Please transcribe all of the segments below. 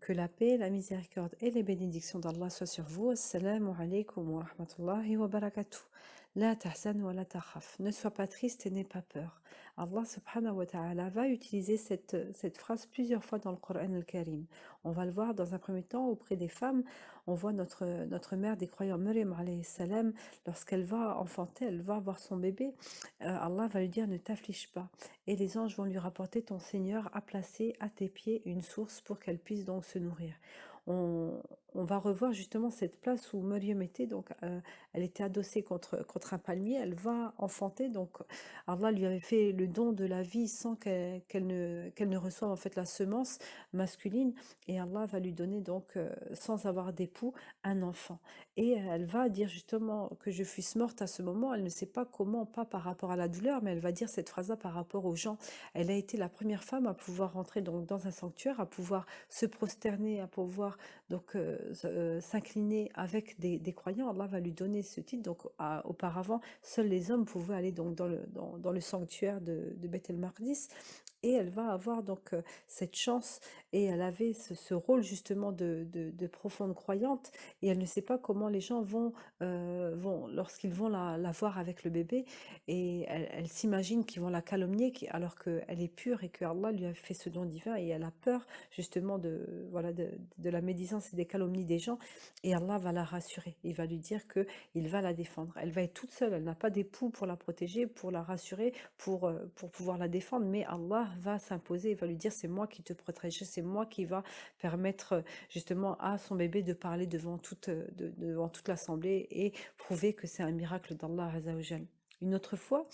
Que la paix, la miséricorde et les bénédictions d'Allah soient sur vous. Assalamu alaikum wa rahmatullahi wa barakatuh. La tahzan wa la takhaf. Ne sois pas triste et n'aie pas peur. Allah subhanahu wa ta'ala va utiliser cette phrase plusieurs fois dans le Coran al-Karim. On va le voir dans un premier temps auprès des femmes. On voit notre mère des croyants, Maryam alayhi salam, lorsqu'elle va enfanter, elle va avoir son bébé. Allah va lui dire ne t'afflige pas. Et les anges vont lui rapporter ton Seigneur a placé à tes pieds une source pour qu'elle puisse donc se nourrir. On va revoir justement cette place où Maryam était, donc elle était adossée contre un palmier, elle va enfanter, donc Allah lui avait fait le don de la vie sans qu'elle ne reçoive en fait la semence masculine, et Allah va lui donner donc sans avoir d'époux un enfant. Et elle va dire justement que je fusse morte à ce moment, elle ne sait pas comment, pas par rapport à la douleur, mais elle va dire cette phrase-là par rapport aux gens. Elle a été la première femme à pouvoir rentrer donc dans un sanctuaire, à pouvoir se prosterner, à pouvoir donc s'incliner avec des croyants. Allah va lui donner ce titre. Donc auparavant, seuls les hommes pouvaient aller donc dans le sanctuaire de Beth el Maqdis. Et elle va avoir donc cette chance, et elle avait ce rôle justement de profonde croyante, et elle ne sait pas comment les gens vont lorsqu'ils vont la voir avec le bébé, et elle s'imagine qu'ils vont la calomnier alors qu'elle est pure et que Allah lui a fait ce don divin, et elle a peur justement voilà, de la médisance et des calomnies des gens, et Allah va la rassurer. Il va lui dire que il va la défendre. Elle va être toute seule, elle n'a pas d'époux pour la protéger, pour la rassurer, pour pouvoir la défendre, mais Allah va s'imposer, il va lui dire c'est moi qui te protège, c'est moi qui va permettre justement à son bébé de parler devant toute l'assemblée et prouver que c'est un miracle d'Allah Azzawajal. Une autre fois,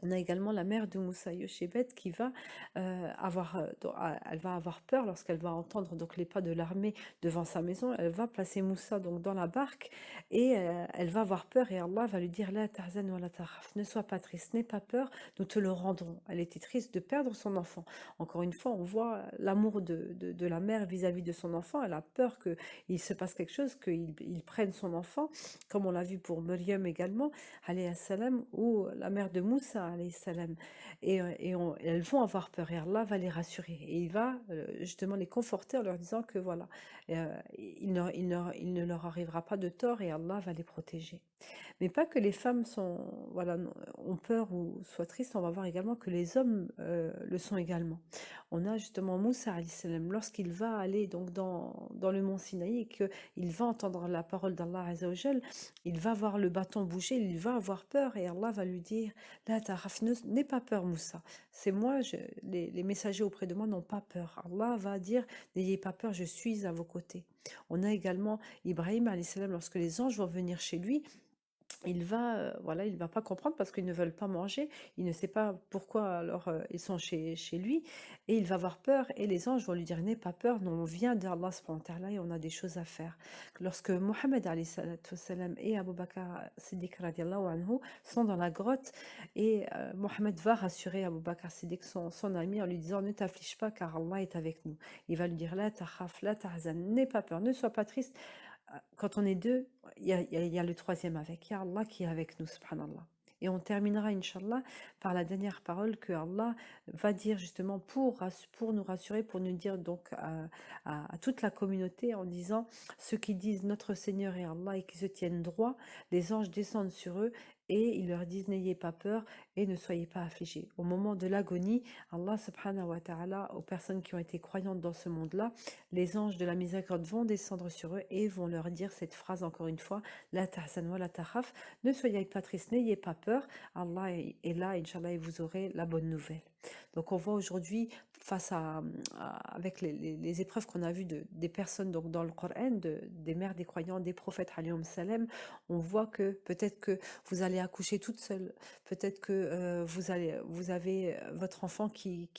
on a également la mère de Moussa Yochebet qui va elle va avoir peur lorsqu'elle va entendre donc les pas de l'armée devant sa maison. Elle va placer Moussa donc dans la barque, et elle va avoir peur, et Allah va lui dire la tahzan wa la takhaf, ne sois pas triste, n'aie pas peur, nous te le rendrons. Elle était triste de perdre son enfant. Encore une fois, on voit l'amour de la mère vis-à-vis de son enfant. Elle a peur qu'il se passe quelque chose, qu'il prenne son enfant, comme on l'a vu pour Maryam également alayhi salam, ou la mère de Moussa alayhi salam. Elles vont avoir peur, et Allah va les rassurer, et il va justement les conforter en leur disant que voilà, il ne leur arrivera pas de tort, et Allah va les protéger. Mais pas que les femmes voilà, ont peur ou soient tristes, on va voir également que les hommes le sont également. On a justement Moussa alayhi salam, lorsqu'il va aller donc dans le mont Sinaï, et qu'il va entendre la parole d'Allah Azzawajal, il va voir le bâton bouger, il va avoir peur, et Allah va lui dire la taraf, n'aie pas peur Moussa, c'est moi, les messagers auprès de moi n'ont pas peur. Allah va dire n'ayez pas peur, je suis à vos côtés. On a également Ibrahim alayhi salam, lorsque les anges vont venir chez lui, voilà, il va pas comprendre parce qu'ils ne veulent pas manger. Il ne sait pas pourquoi alors ils sont chez lui, et il va avoir peur, et les anges vont lui dire n'aie pas peur, nous on vient d'Allah subhanahu wa ta'ala et on a des choses à faire. Lorsque Mohammed alayhi salatu wassalam et Abu Bakr Siddiq radiallahu anhu sont dans la grotte, et Mohammed va rassurer Abu Bakr Siddiq, son ami, en lui disant ne t'afflige pas car Allah est avec nous. Il va lui dire la takhaf, la tahzan, n'aie pas peur, ne sois pas triste. Quand on est deux, il y a le troisième avec. Il y a Allah qui est avec nous, subhanallah. Et on terminera, Inch'Allah, par la dernière parole que Allah va dire justement pour nous rassurer, pour nous dire donc à toute la communauté, en disant ceux qui disent notre Seigneur est Allah et qui se tiennent droit, les anges descendent sur eux et ils leur disent n'ayez pas peur et ne soyez pas affligés. Au moment de l'agonie, Allah subhanahu wa ta'ala, aux personnes qui ont été croyantes dans ce monde-là, les anges de la miséricorde vont descendre sur eux et vont leur dire cette phrase encore une fois, la tahzan wa la takhaf, ne soyez pas tristes, n'ayez pas peur, Allah est là, Inch'Allah, et vous aurez la bonne nouvelle. Donc on voit aujourd'hui, avec les épreuves qu'on a vues des personnes donc dans le Coran, des mères des croyants, des prophètes, alayhim salam, on voit que peut-être que vous allez accoucher toute seule, peut-être que vous avez votre enfant qui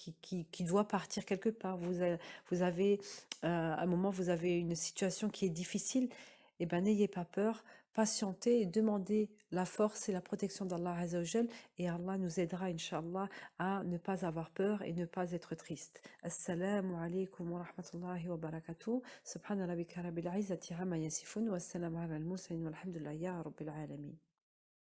doit partir quelque part, vous avez à un moment, vous avez une situation qui est difficile, eh ben, n'ayez pas peur, patientez et demandez la force et la protection d'Allah Azzawajal, et Allah nous aidera, Inch'Allah, à ne pas avoir peur et ne pas être triste. Assalamu alaikum wa rahmatullahi wa barakatuh. Subhana rabbika rabbil izzati amma yasifun wa assalamu ala al-mursalin walhamdulillahi ya rabbil alamin.